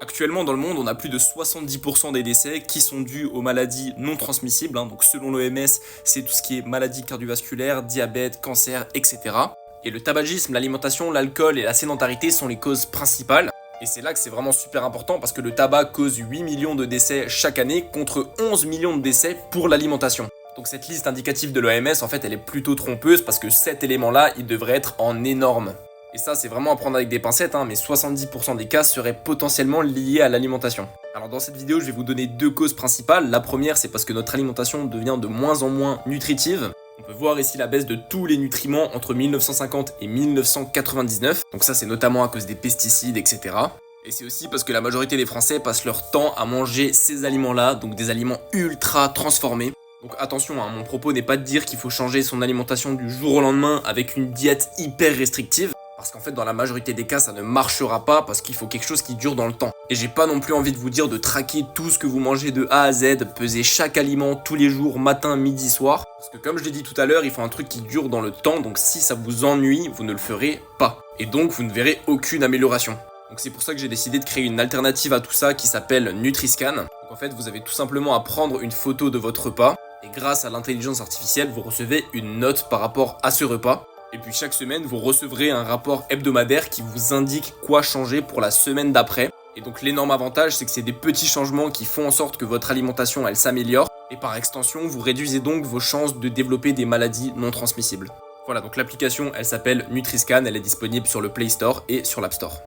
Actuellement, dans le monde, on a plus de 70% des décès qui sont dus aux maladies non transmissibles. Donc, selon l'OMS, c'est tout ce qui est maladies cardiovasculaires, diabète, cancer, etc. Et le tabagisme, l'alimentation, l'alcool et la sédentarité sont les causes principales. Et c'est là que c'est vraiment super important parce que le tabac cause 8 millions de décès chaque année contre 11 millions de décès pour l'alimentation. Donc cette liste indicative de l'OMS, en fait, elle est plutôt trompeuse parce que cet élément-là, il devrait être en énorme. Et ça, c'est vraiment à prendre avec des pincettes, mais 70% des cas seraient potentiellement liés à l'alimentation. Alors dans cette vidéo, je vais vous donner deux causes principales. La première, c'est parce que notre alimentation devient de moins en moins nutritive. On peut voir ici la baisse de tous les nutriments entre 1950 et 1999. Donc ça, c'est notamment à cause des pesticides, etc. Et c'est aussi parce que la majorité des Français passent leur temps à manger ces aliments-là, donc des aliments ultra transformés. Donc attention, mon propos n'est pas de dire qu'il faut changer son alimentation du jour au lendemain avec une diète hyper restrictive. Parce qu'en fait, dans la majorité des cas, ça ne marchera pas parce qu'il faut quelque chose qui dure dans le temps. Et j'ai pas non plus envie de vous dire de traquer tout ce que vous mangez de A à Z, peser chaque aliment tous les jours, matin, midi, soir. Parce que comme je l'ai dit tout à l'heure, il faut un truc qui dure dans le temps, donc si ça vous ennuie, vous ne le ferez pas. Et donc, vous ne verrez aucune amélioration. Donc c'est pour ça que j'ai décidé de créer une alternative à tout ça qui s'appelle Nutriscan. Donc en fait, vous avez tout simplement à prendre une photo de votre repas. Et grâce à l'intelligence artificielle, vous recevez une note par rapport à ce repas. Et puis chaque semaine, vous recevrez un rapport hebdomadaire qui vous indique quoi changer pour la semaine d'après. Et donc l'énorme avantage, c'est que c'est des petits changements qui font en sorte que votre alimentation, elle s'améliore. Et par extension, vous réduisez donc vos chances de développer des maladies non transmissibles. Voilà, donc l'application, elle s'appelle Nutriscan, elle est disponible sur le Play Store et sur l'App Store.